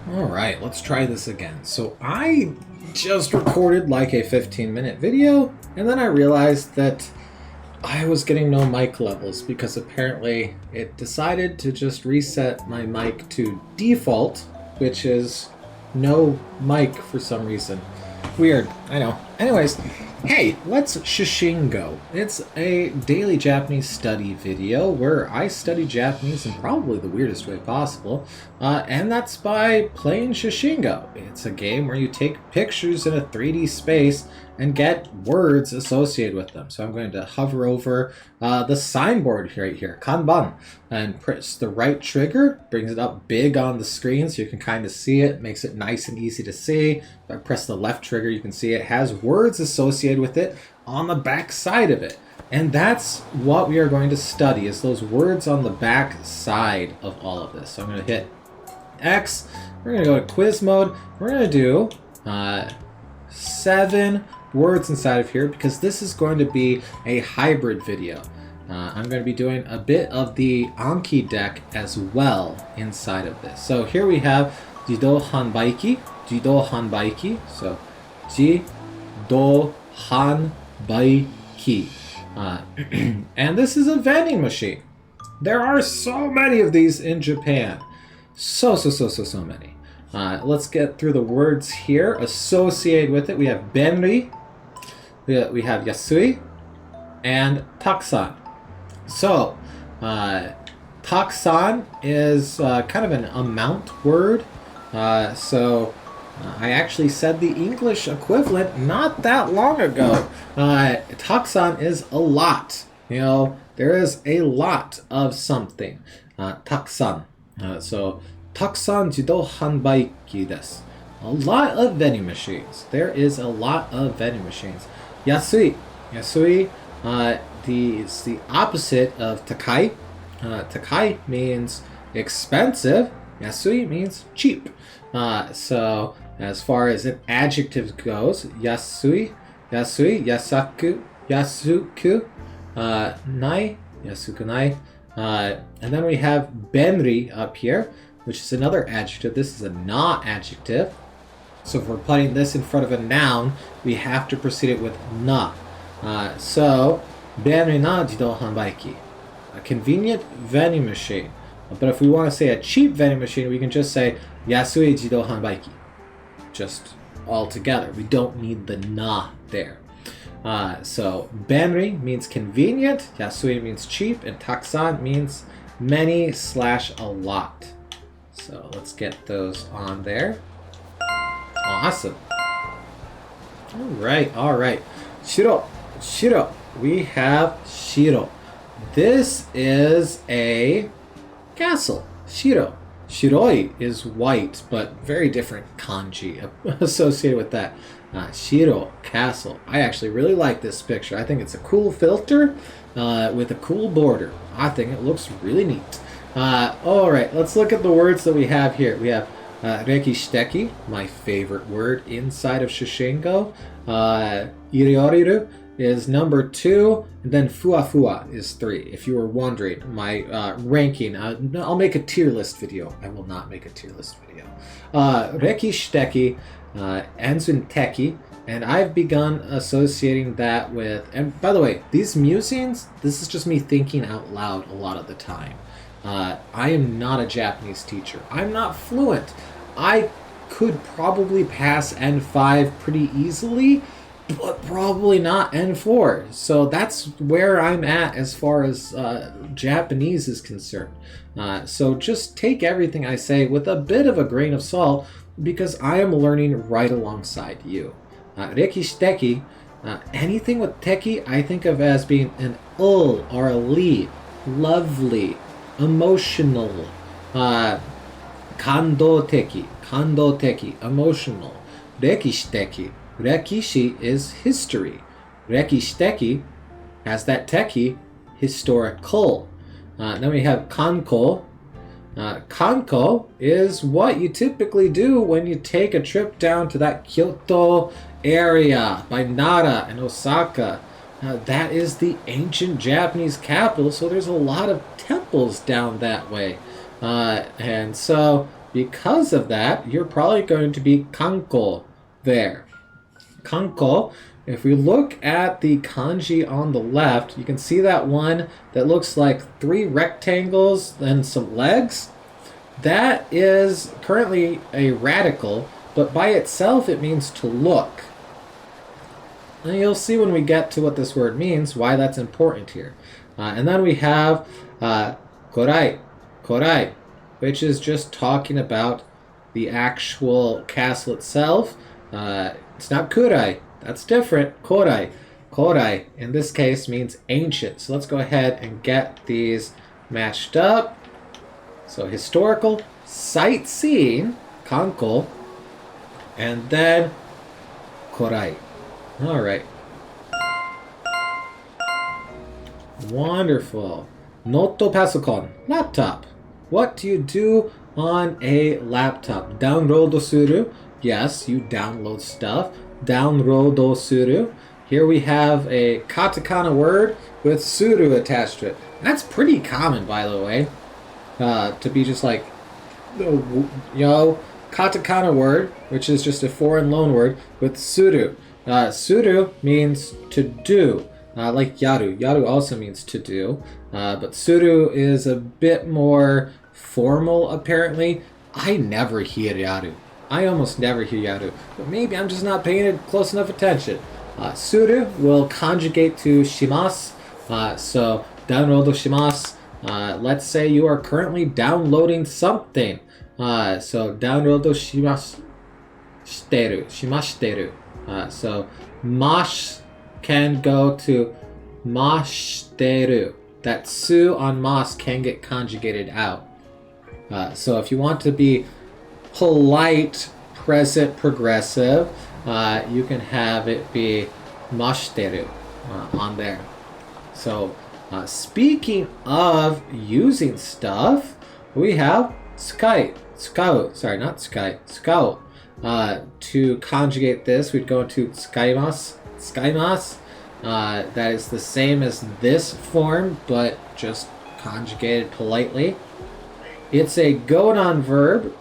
Alright, let's try this again. So I just recorded like a 15-minute video, and then I realized that I was getting no mic levels because apparently it decided to just reset my mic to default, which is no mic for some reason. Weird, I know. Anyways, hey, let's Shashingo. It's a daily Japanese study video where I study Japanese in probably the weirdest way possible, and that's by playing Shashingo. It's a game where you take pictures in a 3D space and get words associated with them. So I'm going to hover over the signboard right here, Kanban, and press the right trigger, brings it up big on the screen so you can kind of see it, makes it nice and easy to see. If I press the left trigger, you can see it has words associated with it on the back side of it. And that's what we are going to study, is those words on the back side of all of this. So I'm going to hit X, we're going to go to quiz mode, we're going to do 7 words inside of here because this is going to be a hybrid video. I'm going to be doing a bit of the Anki Deck as well inside of this. So here we have Jido Hanbaiki, so Jido Hanbaiki. And this is a vending machine. There are so many of these in Japan. So many. Let's get through the words here associated with it. We have benri, we have yasui, and taksan. So, taksan is kind of an amount word. I actually said the English equivalent not that long ago. Taksan is a lot. You know, there is a lot of something. Taksan. Taksan jido hanbaiki desu. A lot of vending machines. There is a lot of vending machines. Yasui. Yasui is the opposite of takai. Takai means expensive. Yasui means cheap. So as far as an adjective goes, yasui, yasaku, yasuku, nai, yasuku nai. And then we have benri up here, which is another adjective. This is a na adjective. So if we're putting this in front of a noun, we have to precede it with na. So, benri na jido hanbaiki. A convenient vending machine. But if we want to say a cheap vending machine, we can just say yasui jido hanbaiki. Just all together. We don't need the na there. So, benri means convenient, yasui means cheap, and taksan means many / a lot. So let's get those on there. Awesome. All right. Shiro. We have shiro. This is a castle. Shiro. Shiroi is white, but very different kanji associated with that. Shiro, castle. I actually really like this picture. I think it's a cool filter with a cool border. I think it looks really neat. Alright, let's look at the words that we have here. We have rekishiteki, my favorite word inside of Shashingo. Irioriru is number 2, and then fuafua is 3. If you were wondering, my ranking, I'll make a tier list video. I will not make a tier list video. Rekishiteki ends in teki, and I've begun associating that with, and by the way, these musings, this is just me thinking out loud a lot of the time. I am not a Japanese teacher. I'm not fluent. I could probably pass N5 pretty easily, but probably not N4. So that's where I'm at as far as Japanese is concerned. So just take everything I say with a bit of a grain of salt because I am learning right alongside you. Rekishiteki, anything with teki, I think of as being an ul or a li, lovely, emotional, kandoteki, emotional. Rekishiteki, rekishi is history. Rekishiteki has that teki, historical. Then we have kanko. Kanko is what you typically do when you take a trip down to that Kyoto area by Nara and Osaka. That is the ancient Japanese capital, so there's a lot of temples down that way. And so because of that, you're probably going to be kanko there. Kanko, if we look at the kanji on the left, you can see that one that looks like 3 rectangles and some legs. That is currently a radical, but by itself it means to look. And you'll see when we get to what this word means, why that's important here. And then we have korai, korai, which is just talking about the actual castle itself. It's not kurai, that's different. Korai, korai in this case means ancient. So let's go ahead and get these matched up. So historical, sightseeing, kanko, and then korai. All right. Wonderful. Noto pasokon, laptop. What do you do on a laptop? Download suru. Yes, you download stuff. Download suru. Here we have a katakana word with suru attached to it. That's pretty common, by the way. To be just like, katakana word, which is just a foreign loan word, with suru. Suru means to do, like yaru. Yaru also means to do, but suru is a bit more formal, apparently. I never hear yaru. I almost never hear yaru, but maybe I'm just not paying close enough attention. Suru will conjugate to shimasu, so download shimasu. Let's say you are currently downloading something. So download shimashiteru. So mash can go to mashiteru. That su on mas can get conjugated out. So if you want to be polite, present, progressive, you can have it be mashiteru on there. So speaking of using stuff, we have tsukau. To conjugate this, we'd go into tsukaimasu. That is the same as this form, but just conjugated politely. It's a godan verb,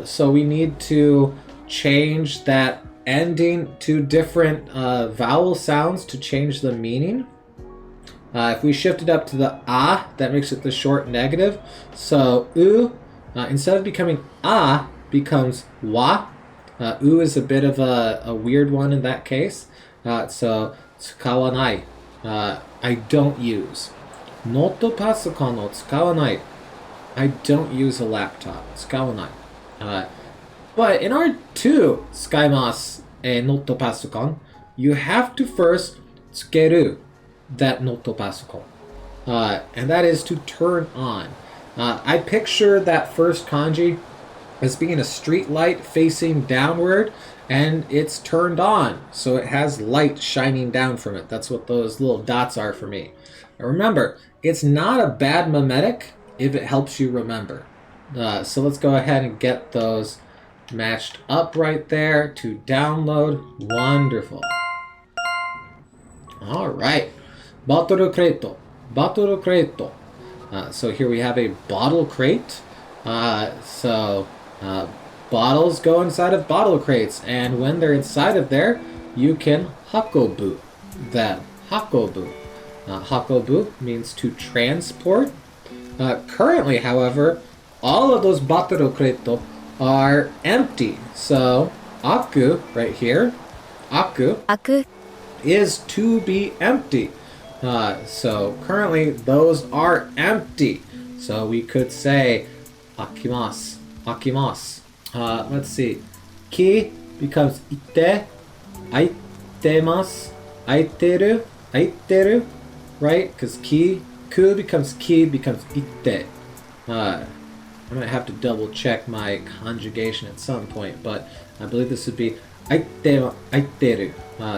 so we need to change that ending to different vowel sounds to change the meaning. If we shift it up to the a, that makes it the short negative. So u, instead of becoming a, becomes wa. U is a bit of a weird one in that case. So tsukawanai, I don't use. Noto pasokon no tsukawanai, I don't use a laptop. Tsukawanai. But in order to tsukaimasu noto pasokon, you have to first tsukeru that noto pasokon. And that is to turn on. I picture that first kanji as being a street light facing downward, and it's turned on, so it has light shining down from it. That's what those little dots are for me. Now remember, it's not a bad mimetic if it helps you remember. So let's go ahead and get those matched up right there to download. Wonderful. All right. Bottle crate. So here we have a bottle crate. Bottles go inside of bottle crates, and when they're inside of there, you can hakobu them. Hakobu. Hakobu means to transport. Currently, however, all of those bottle crate are empty. So aku right here, aku is to be empty. So currently those are empty. So we could say akimasu. Let's see. Ki becomes ite. Aitemasu. Aiteru. Right? Because ku becomes ite. I'm going to have to double check my conjugation at some point, but I believe this would be aiteru.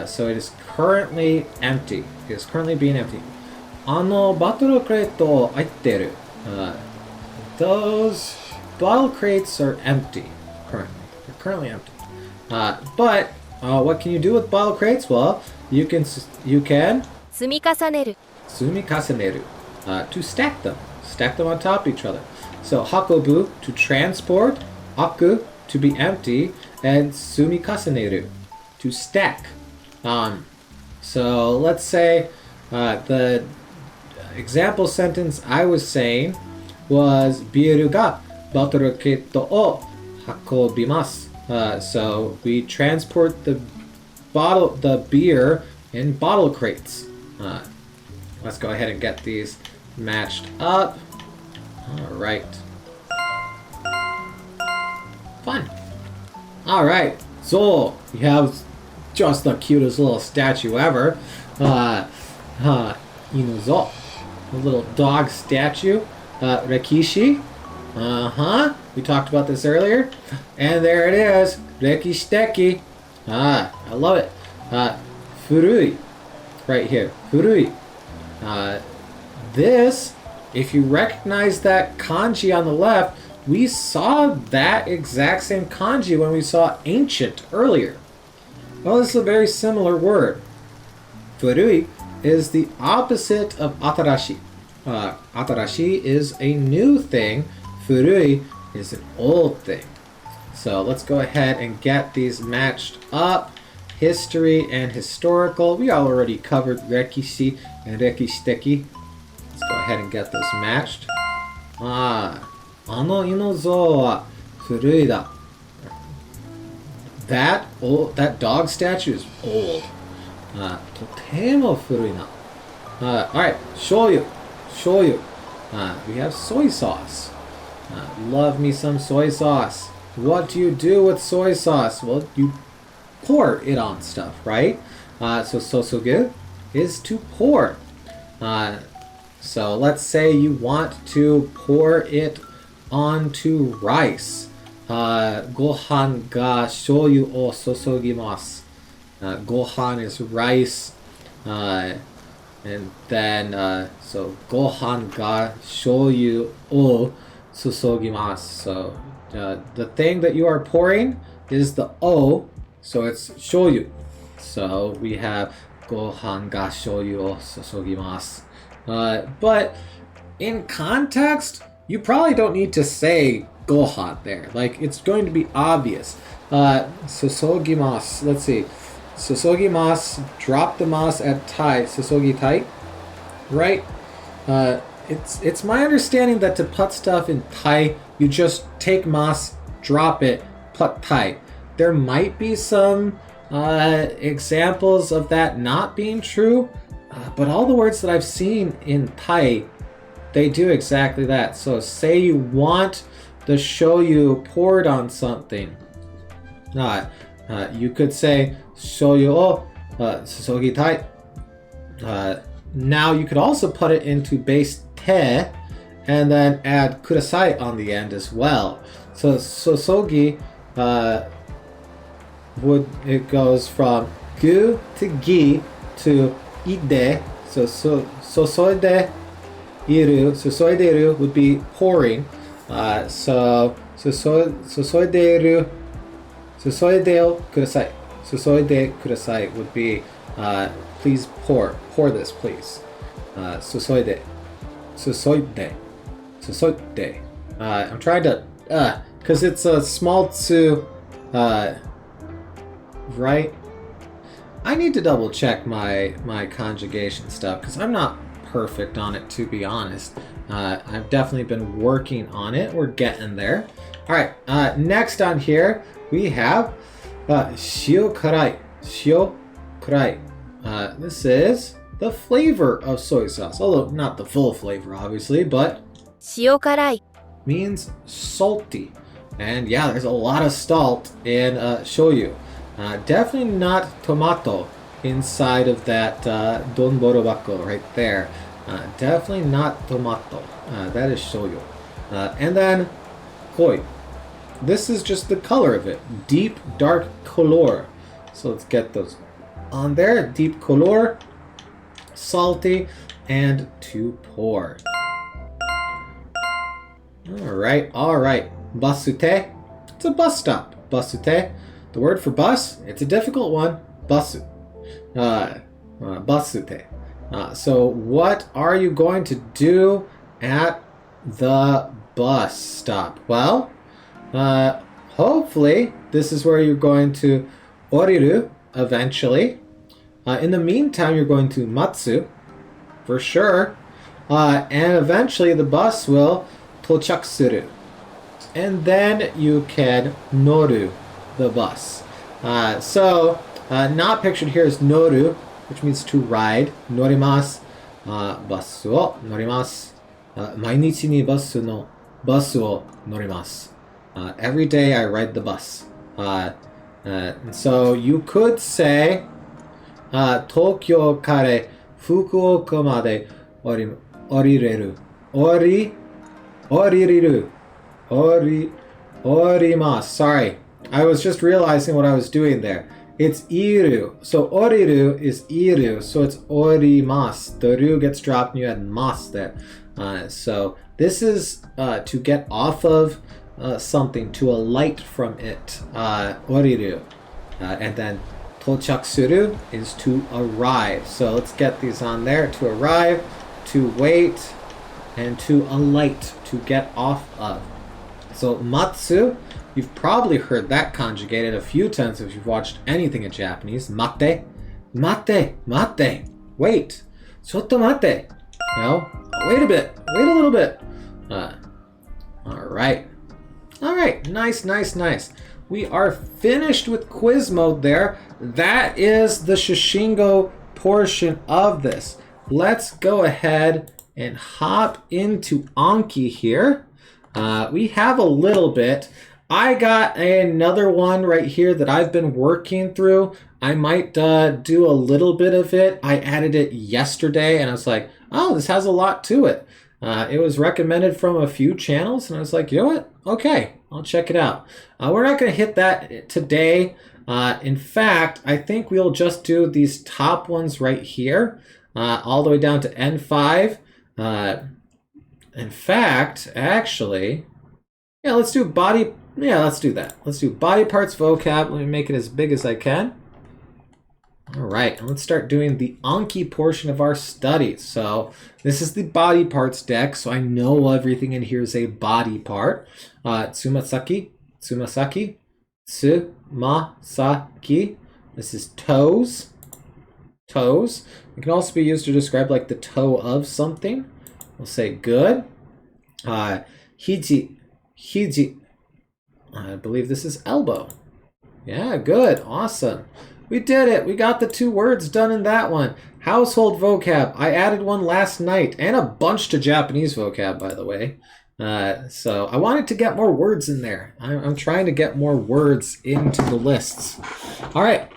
So it is currently empty. It is currently being empty. Bottle crate aiteru. Those bottle crates are empty currently. They're currently empty. But what can you do with bottle crates? Well, you can 積み重ねる sumikasaneru, to stack them on top of each other. So hakobu, to transport, Aku, to be empty, and sumikasaneru, to stack. So let's say the example sentence I was saying was biru ga bottle-rocket o hakobimasu. So we transport the beer in bottle crates. Let's go ahead and get these matched up. All right. Fun. All right. So you have just the cutest little statue ever. Inuzo, a little dog statue. Rekishi. We talked about this earlier. And there it is. Rekishiteki. I love it. Furui. Right here. Furui. This, if you recognize that kanji on the left, we saw that exact same kanji when we saw ancient earlier. Well, this is a very similar word. Furui is the opposite of atarashi. Atarashi is a new thing. Furui is an old thing. So let's go ahead and get these matched up. History and historical. We already covered rekishi and rekishiteki. Let's go ahead and get those matched. Ano inozo wa furui da. That dog statue is old. Totemo furui na. Alright, shoyu. Shoyu. We have soy sauce. Love me some soy sauce. What do you do with soy sauce? Well, you pour it on stuff, right? So sosogu is to pour. So let's say you want to pour it onto rice. Gohan ga shoyu o sosogimasu. Gohan is rice. And then, so gohan ga shoyu o sosogimasu. So the thing that you are pouring is the o, so it's shoyu. So we have gohan ga shoyu o sosogimasu. But in context, you probably don't need to say gohan there. Like, it's going to be obvious. Sosogimasu. Let's see. Sosogimasu. Drop the mas at tai. Sosogi tai. Right? It's my understanding that to put stuff in tai, you just take mas, drop it, put tai. There might be some examples of that not being true, but all the words that I've seen in tai, they do exactly that. So say you want the shoyu poured on something. You could say shoyu o sosogi tai. Now you could also put it into base te and then add kudasai on the end as well. So sosogi it goes from gu to gi to ide. So sosoide iru would be pouring. So sosoide o kudasai. Sosoide kudasai would be please pour this, please. Sosoide. I'm trying to because it's a small tsu, right? I need to double check my conjugation stuff because I'm not perfect on it, to be honest. I've definitely been working on it. We're getting there. All right. Next on here we have shio karai. Shio karai. This is the flavor of soy sauce, although not the full flavor, obviously, but 塩辛い means salty. And yeah, there's a lot of salt in shoyu. Definitely not tomato inside of that donborobako right there. Definitely not tomato. That is shoyu. And then koi. This is just the color of it. Deep, dark color. So let's get those on there. Deep color, salty, and to pour. All right. Basute. It's a bus stop. Basute. The word for bus, it's a difficult one. Basu. Basute. So what are you going to do at the bus stop? Well, hopefully, this is where you're going to oriru eventually. In the meantime, you're going to matsu, for sure. And eventually the bus will tochaku suru. And then you can noru the bus. Not pictured here is noru, which means to ride. Norimasu. Basu wo norimasu. Mainichi ni basu wo norimasu. Every day I ride the bus. So you could say Tokyo kare Fukuoka made orireru. Orimasu. Sorry. I was just realizing what I was doing there. It's iru. So oriru is iru. So it's orimasu. The ru gets dropped and you add mas there. So this is to get off of something, to alight from it. Oriru. And then tochaku suru is to arrive. So let's get these on there. To arrive, to wait, and to alight, to get off of. So matsu, you've probably heard that conjugated a few times if you've watched anything in Japanese. Mate, mate, mate. Wait. Chotto mate. No, wait a bit. Wait a little bit. Alright. Alright, nice. We are finished with quiz mode there. That is the Shashingo portion of this. Let's go ahead and hop into Anki here. We have a little bit. I got another one right here that I've been working through. I might do a little bit of it. I added it yesterday and I was like, oh, this has a lot to it. It was recommended from a few channels and I was like, you know what? Okay, I'll check it out. We're not going to hit that today. In fact, I think we'll just do these top ones right here, all the way down to N5. In fact, actually, yeah, let's do body. Yeah, let's do that. Let's do body parts vocab. Let me make it as big as I can. All right, and let's start doing the Anki portion of our study. So this is the body parts deck, so I know everything in here is a body part. Tsumasaki, tsumasaki, tsumasaki. This is toes. Toes. It can also be used to describe like the toe of something. We'll say good. Hiji, hiji. I believe this is elbow. Yeah, good. Awesome. We did it. We got the 2 words done in that one. Household vocab. I added one last night and a bunch to Japanese vocab, by the way. So I wanted to get more words in there. I'm trying to get more words into the lists. All right.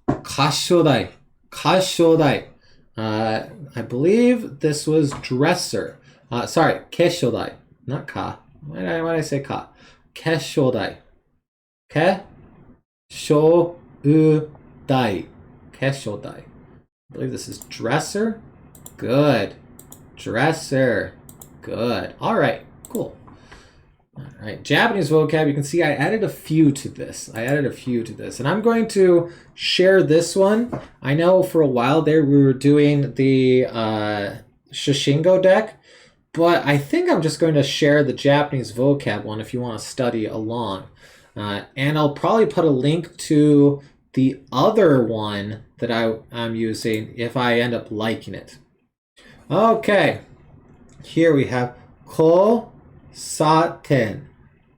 Kashodai. Kashodai. I believe this was dresser. Sorry, keshodai. Not ka. Why did I say ka? Keshodai. Keshodai. Keshodai. I believe this is dresser. Good. Dresser. Good. All right. Cool. All right. Japanese vocab. You can see I added a few to this. And I'm going to share this one. I know for a while there we were doing the Shashingo deck. But I think I'm just going to share the Japanese vocab one if you want to study along. And I'll probably put a link to the other one that I'm using if I end up liking it. Okay. Here we have kosaten.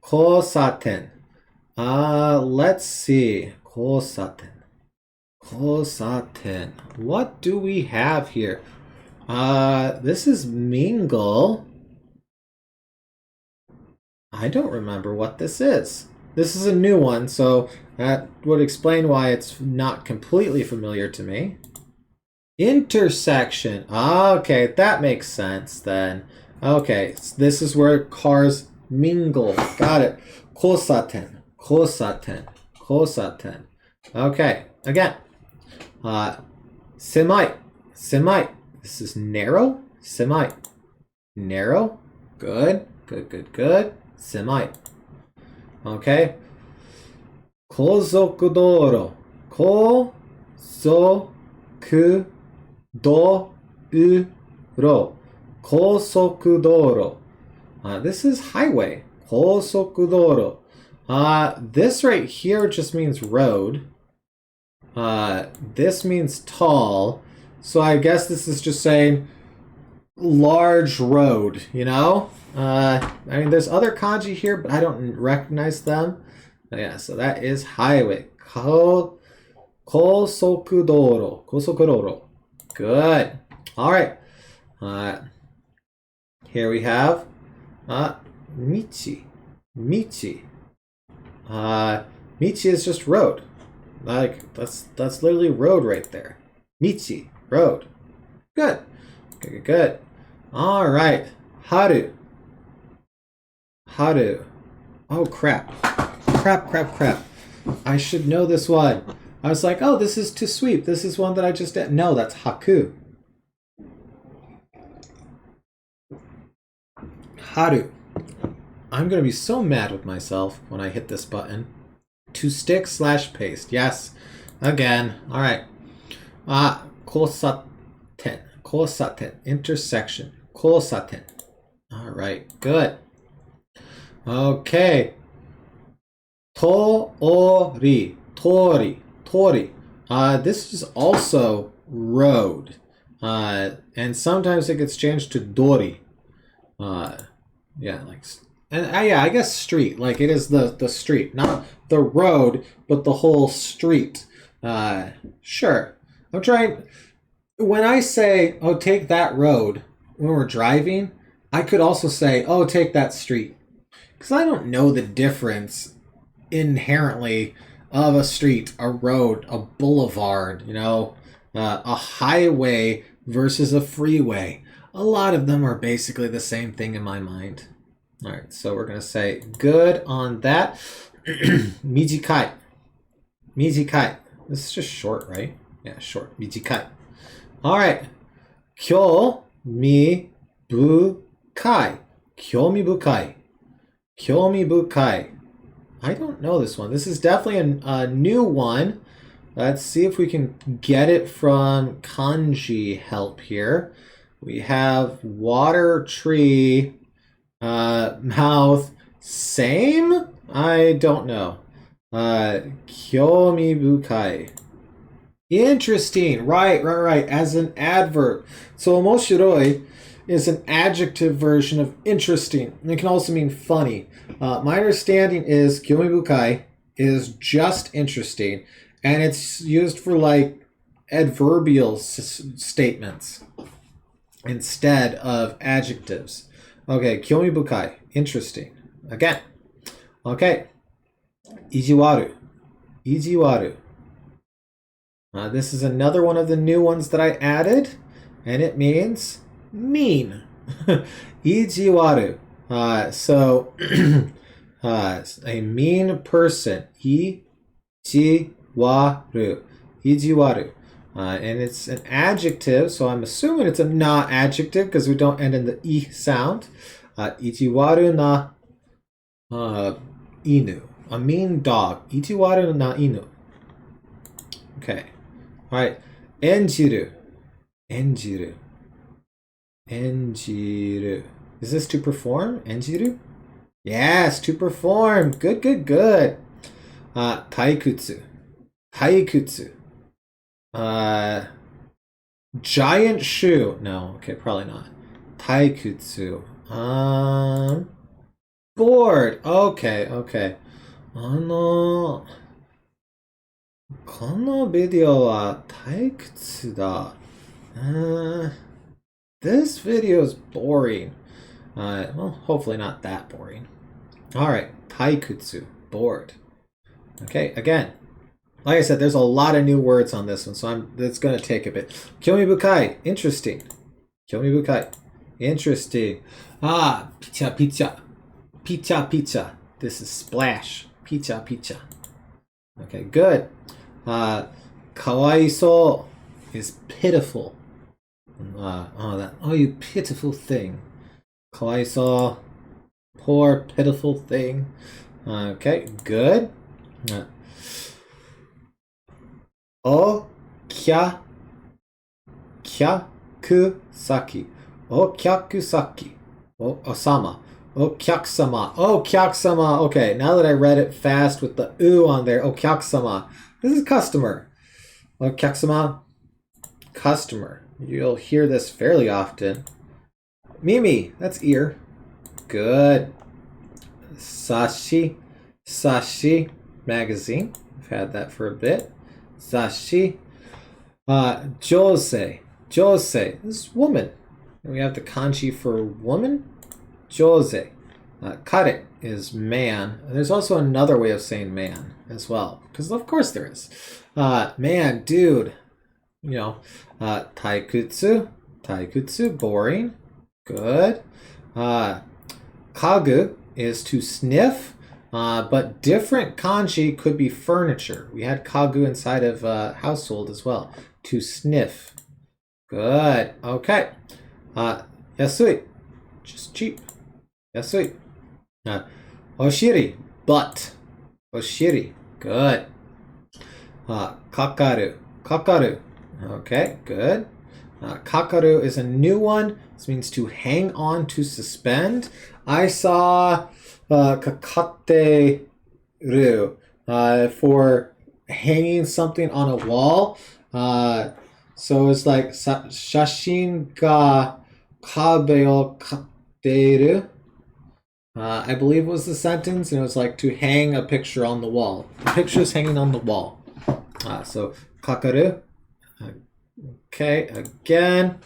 Kosaten. Let's see. Kosaten. Kosaten. What do we have here? This is mingle. I don't remember what this is. This is a new one, so that would explain why it's not completely familiar to me. Intersection. Okay, that makes sense then. Okay, so this is where cars mingle. Got it. Kosaten. Kosaten. Kosaten. Okay, again. Semai. Semai. This is narrow. Semai. Narrow. Good. Good. Semai. Okay. Kozoku doro. Kozoku doro. Kosoku doro. This is highway. Kosokudoro. This right here just means road. This means tall. So I guess this is just saying large road, you know? I mean, there's other kanji here, but I don't recognize them. But yeah, so that is highway. Kosokudoro. Kosokudoro. Good. All right. Here we have michi. Michi. Michi is just road. Like that's literally road right there. Michi, road. Good. Good. All right. Haru. Haru. Oh crap. Crap. I should know this one. I was like, oh, this is to sweep. This is one that I just did. No, that's haku. Haru. I'm going to be so mad with myself when I hit this button. To stick / paste. Yes. Again. All right. Kosaten. Kosaten. Intersection. Kosaten. All right. Good. Okay. Tori. Tori. Tori. This is also road. And sometimes it gets changed to dori. Yeah, like, and yeah, I guess street. Like it is the street, not the road, but the whole street. Sure. I'm trying. When I say, "Oh, take that road," when we're driving, I could also say, "Oh, take that street," because I don't know the difference inherently of a street, a road, a boulevard. You know, a highway versus a freeway. A lot of them are basically the same thing in my mind. All right, so we're going to say good on that. Mijikai. Mijikai. This is just short, right? Yeah, short. Mijikai. All right. Kyomi bukai. Kyomi bukai. Kyomi bukai. I don't know this one. This is definitely a new one. Let's see if we can get it from kanji help here. We have water, tree, mouth, same? I don't know. Kyomi bukai. Interesting. Right. As an adverb. So omoshiroi is an adjective version of interesting. And it can also mean funny. My understanding is kyomi bukai is just interesting. And it's used for like adverbial statements instead of adjectives. Okay, kyomi bukai, interesting. Again. Okay. Ijiwaru. Ijiwaru. This is another one of the new ones that I added, and it means mean. Ijiwaru. So a mean person. Ijiwaru. Ijiwaru. And it's an adjective, so I'm assuming it's a na adjective because we don't end in the I sound. Ijiwaru na inu. A mean dog. Ijiwaru na inu. Okay. All right. Enjiru. Enjiru. Enjiru. Is this to perform? Enjiru? Yes, to perform. Good. Taikutsu. Taikutsu. Giant shoe. No, okay, probably not. Taikutsu. Board. Okay. このビデオは退屈だ. This video is boring. Well, hopefully not that boring. Alright, taikutsu, bored. Okay, again. Like I said, there's a lot of new words on this one, so it's going to take a bit. Kyomi bukai, interesting. Kyomi bukai, interesting. Picha. This is splash. Picha. Okay, good. Kawaiso is pitiful. You pitiful thing. Kawaiso, poor pitiful thing. Okay, good. Okyakusaki. Okyakusaki. Osama. Okyakusama. Okyakusama. Okay, now that I read it fast with the oo on there, okyakusama. This is customer. Okyakusama, customer. You'll hear this fairly often. Mimi, that's ear. Good. Sashi. Sashi, magazine. I've had that for a bit. Sashi. Jose. Jose. This is woman. And we have the kanji for woman. Jose. Kare is man. And there's also another way of saying man as well. Because of course there is. Man, dude. You know. Taikutsu. Taikutsu, boring. Good. Kagu is to sniff. But different kanji could be furniture. We had kagu inside of household as well. To sniff. Good. Okay. Yasui. Just cheap. Yasui. Oshiri. Butt. Oshiri. Good. Kakaru. Kakaru. Okay, good. Kakaru is a new one. This means to hang on, to suspend. I saw kakateru for hanging something on a wall. So it's like shashin ga kabe o kateru. I believe was the sentence, and it was like to hang a picture on the wall. The picture is hanging on the wall. So kakaru. Okay, again.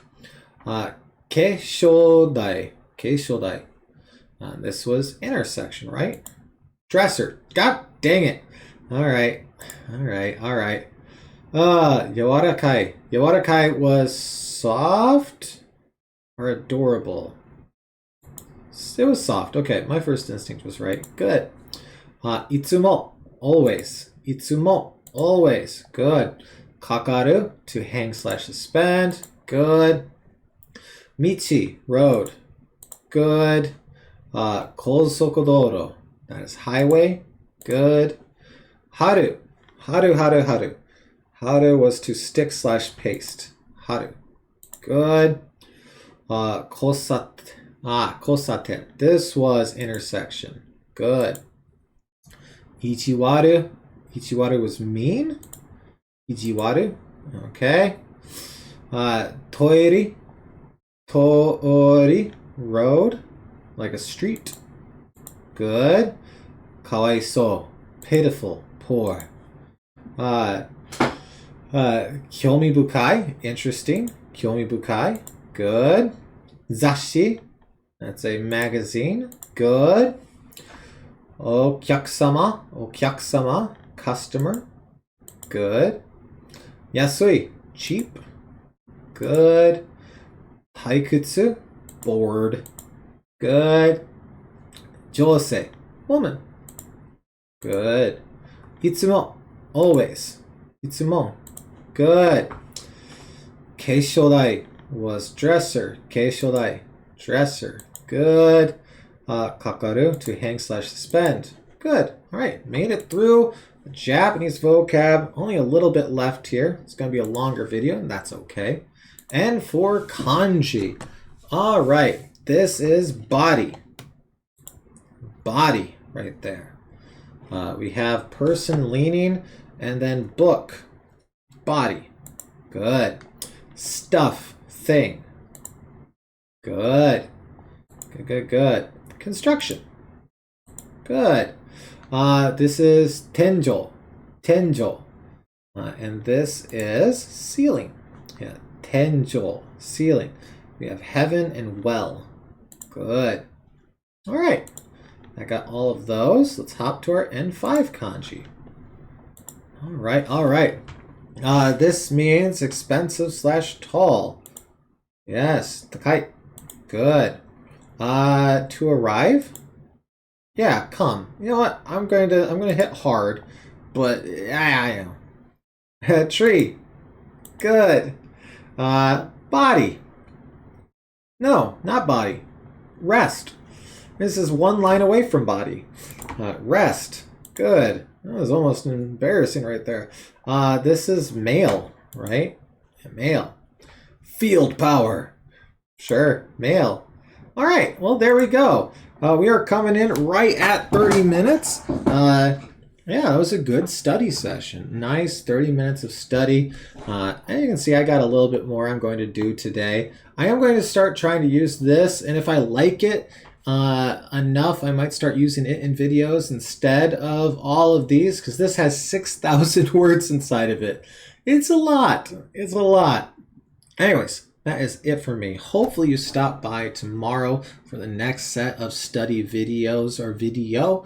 Keishodai. Keishodai. This was intersection, right? Dresser. God dang it. Alright. Alright. Alright. Yawarakai. Yawarakai was soft or adorable? It was soft. Okay, my first instinct was right. Good. Itsumo. Always. Itsumo. Always. Good. Kakaru. To hang / suspend. Good. Michi. Road. Good. Kousokudoro. That is highway. Good. Haru. Haru, haru, haru. Haru was to stick / paste. Haru. Good. Kosaten. This was intersection. Good. Ichiwaru. Ichiwaru was mean. Ichiwaru. Okay. Toiri. Toori. Road. Like a street. Good. Kawaiso. Pitiful. Poor. Kyomi bukai. Interesting. Kyomi bukai. Good. Zashi. That's a magazine. Good. Okyakusama. Okyakusama. Customer. Good. Yasui. Cheap. Good. Taikutsu. Bored. Good. Jose. Woman. Good. Itsumo. Always. Itsumo. Good. Keishodai was dresser. Keishodai. Dresser. Good. Kakaru to hang / suspend. Good. All right. Made it through the Japanese vocab. Only a little bit left here. It's going to be a longer video, and that's okay. And for kanji. All right. This is body. Body right there. We have person leaning and then book. Body. Good. Stuff. Thing. Good. Good, good, good. Construction. Good. This is tenjo. Tenjo. And this is ceiling. Yeah. Tenjo. Ceiling. We have heaven and well. Good. All right. I got all of those. Let's hop to our N5 kanji. All right. All right. This means expensive / tall. Yes. Takai. Good. To arrive? Yeah, come. You know what? I'm gonna hit hard, but I know. Tree. Good. Body. No, not body. Rest. This is one line away from body. Rest. Good. That was almost embarrassing right there. This is male, right? Yeah, male. Field power. Sure, male. All right, well, there we go. We are coming in right at 30 minutes. Yeah, that was a good study session. Nice 30 minutes of study. And you can see I got a little bit more I'm going to do today. I am going to start trying to use this, and if I like it enough, I might start using it in videos instead of all of these, because this has 6,000 words inside of it. It's a lot. It's a lot. Anyways, that is it for me. Hopefully you stop by tomorrow for the next set of study videos or video.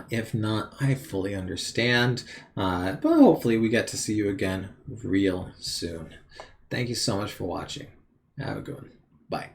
If not, I fully understand. But hopefully we get to see you again real soon. Thank you so much for watching. Have a good one. Bye.